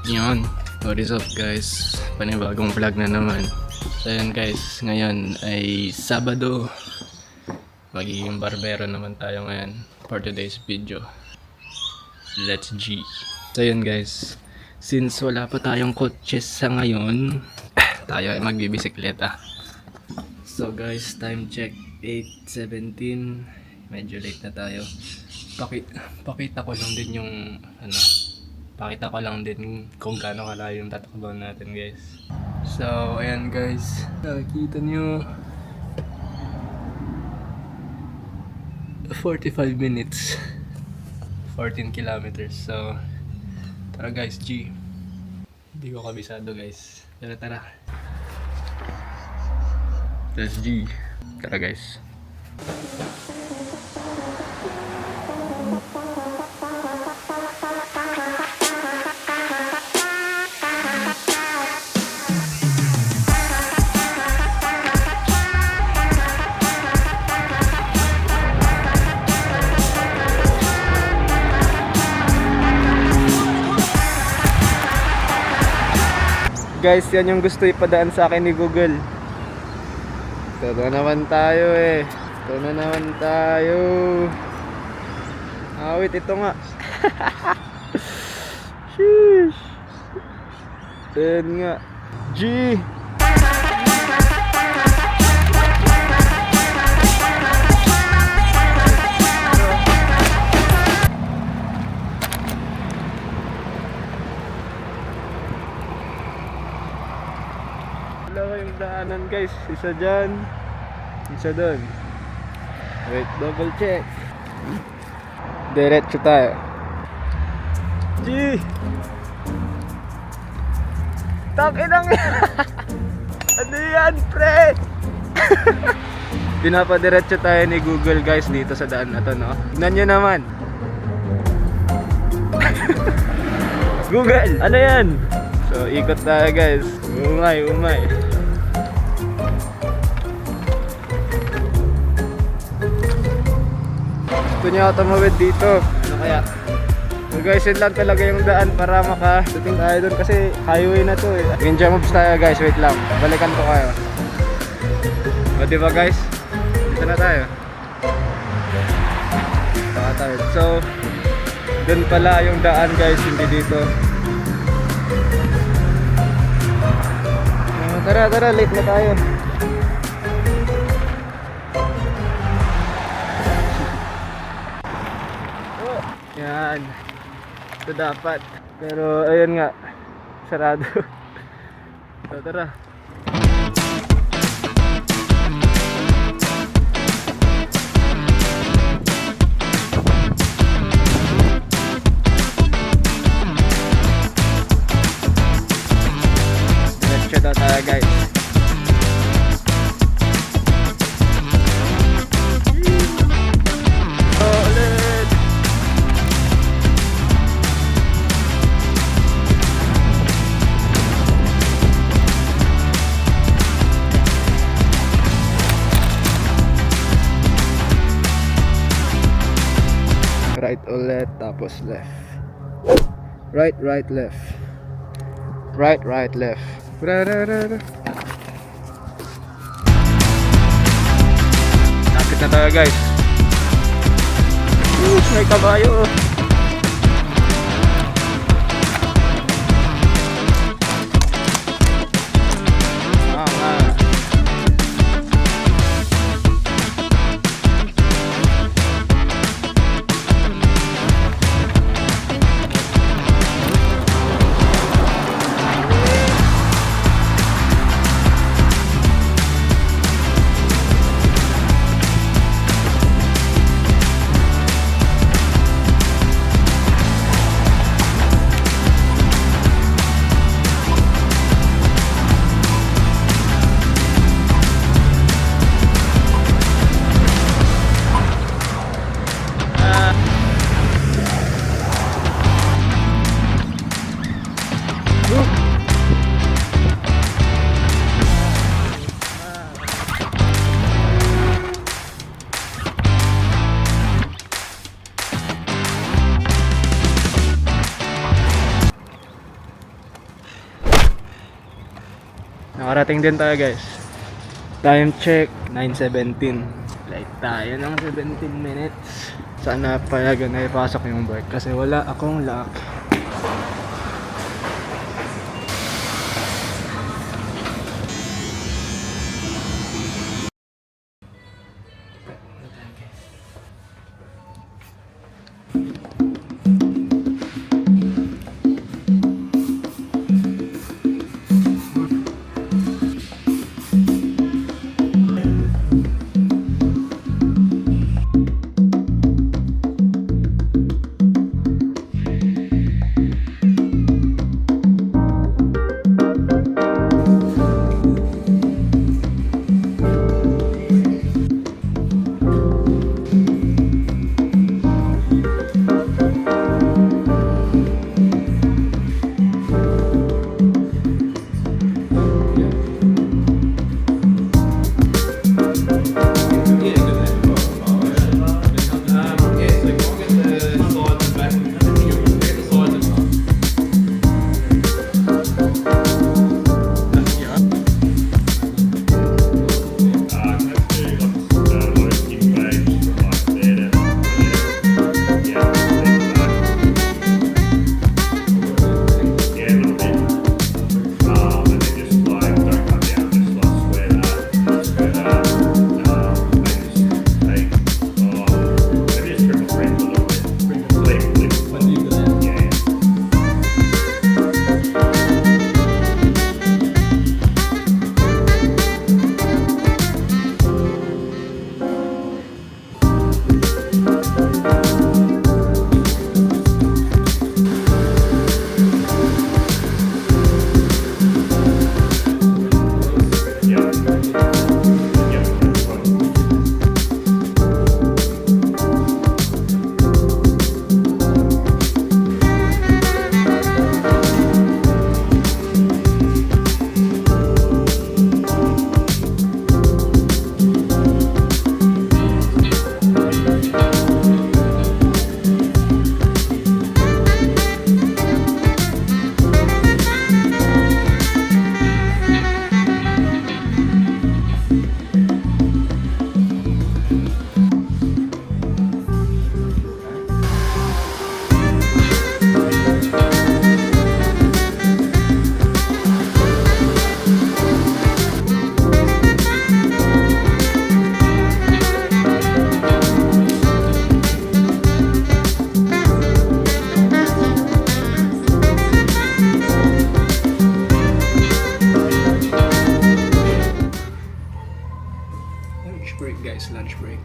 Yun, what is up guys? Panibagong vlog na naman. So yun guys, ngayon ay Sabado. Magiging barbero naman tayo ngayon for today's video. Let's G. So yun guys, since wala pa tayong kotse sa ngayon, tayo ay magbibisikleta. So guys, time check 8:17. Medyo late na tayo. Pakita ko lang din yung pakita ko lang din kung gaano kalayo yung tatakbo natin guys. So ayan guys, nakikita nyo 45 minutes 14 kilometers. So tara guys, G. Hindi ko kabisado guys. Tara let's G. Tara guys. Guys, yan yung gusto ipadaan sa akin ni Google. Ito na naman tayo eh. Ito na naman tayo. Wait, ito nga. Sheesh. Ayan nga. G. Wala yung daanan guys, isa dyan, isa doon. Wait, double check. Diretso tayo. G! Takinang yan! Ano yan, pre? Pinapadiretso tayo ni Google guys dito sa daan na to, no? Tignan nyo naman. Google, ano yan? So, ikot tayo guys. Umay. Gusto niya ako tumawid dito. Ano kaya? So guys, yun lang talaga yung daan para makadating tayo dun kasi highway na to eh. Ninja moves tayo guys, wait lang. Balikan ko kayo. O diba guys? Dito na tayo. Saka tayo. So, dun pala yung daan guys, hindi dito. Tara, late na tayo. Oh, yan. Ito dapat. Pero ayun nga, sarado. So, tara. Daw tayo guys. Ulit. Right ulit, tapos left. Right, left. Right, left. Lapit na tayo guys. May kabayo. Nakarating din tayo guys. Time check, 9:17. Late tayo ng 17 minutes. Sana payagan na ipasok yung bike kasi wala akong lock. Lunch break guys, lunch break.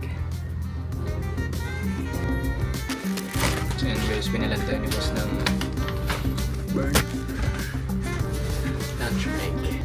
So yun guys, pinilan tayo ni boss ng burn. Lunch break.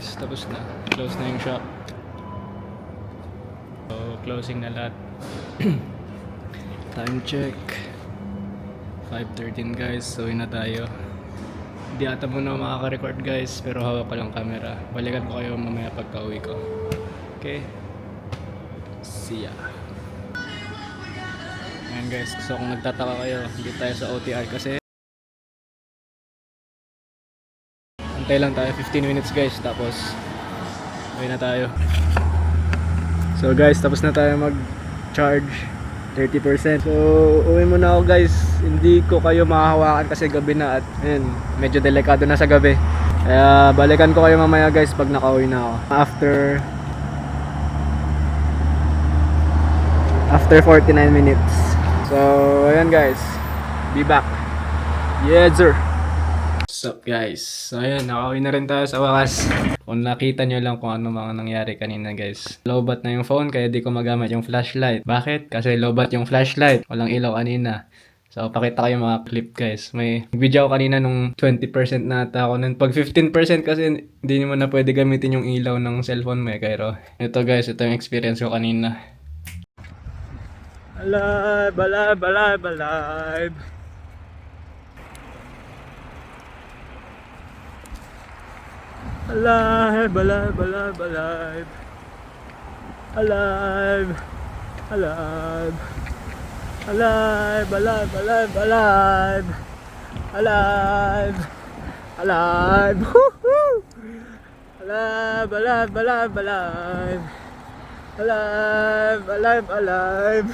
guys, tapos na. Close na yung shop. So, closing na lahat. Time check. 5:13 guys, so na tayo. Hindi ata muna makaka-record guys, pero hawak ko lang camera. Balikan ko kayo mamaya pagka-uwi ko. Okay? See ya. Ayan guys, so kung nagtataka kayo, hindi tayo sa OTR kasi antay lang tayo 15 minutes guys, tapos uwi na tayo. So guys, tapos na tayo mag-charge 30%. So uwi muna ako guys, hindi ko kayo makahawakan kasi gabi na at ayun, medyo delikado na sa gabi. Kaya balikan ko kayo mamaya guys pag nakauwi na ako. After 49 minutes. So ayan guys, be back. Yes sir. What's up guys? So ayun, nakauwi na rin tayo sa wakas. Kung nakita nyo lang kung ano mga nangyari kanina guys. Lowbat na yung phone kaya di ko magamit yung flashlight. Bakit? Kasi lowbat yung flashlight. Walang ilaw kanina. So pakita ko yung mga clip guys. May video ako kanina nung 20% na ata ako nun. Pag 15% kasi hindi mo na pwede gamitin yung ilaw ng cellphone mo eh. Pero ito guys, ito yung experience ko kanina. Alive, alive, alive, alive. Alive, alive, alive, alive. Alive, alive. Alive, alive, alive, alive. Alive, alive. Woohoo! Alive, alive, alive, alive. Alive, alive, alive.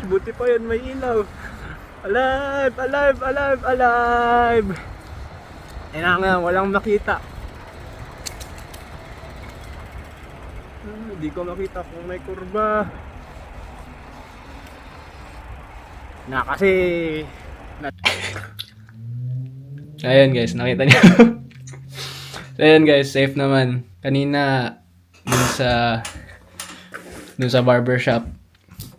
Buti pa yun, may ilaw. Alive, alive, alive, alive. Ayun nga, walang makita. Hindi ko makita kung may kurba. Kasi ayan guys, nakita niyo. So ayan guys, safe naman. Kanina dun sa barbershop,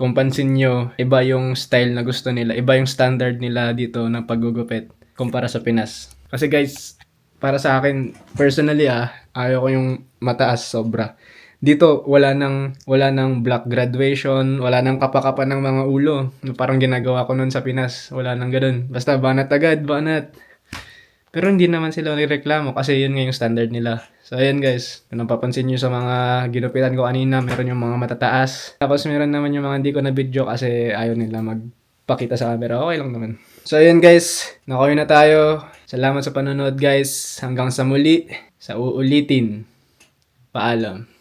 kung pansin nyo, iba yung style na gusto nila, iba yung standard nila dito ng paggugupit kumpara sa Pinas. Kasi guys, para sa akin personally ayaw ko yung mataas sobra. Dito wala nang black graduation, wala nang kapakapan ng mga ulo. Parang ginagawa ko noon sa Pinas, wala nang ganoon. Basta banat agad, banat. Pero hindi naman sila nireklamo kasi yun nga yung standard nila. So ayan guys, kung napapansin nyo sa mga ginupitan ko kanina, meron yung mga matataas. Tapos meron naman yung mga hindi ko na video kasi ayaw nila magpakita sa camera. Okay lang naman. So ayan guys, nakauwi na tayo. Salamat sa panonood guys. Hanggang sa muli, sa uulitin. Paalam.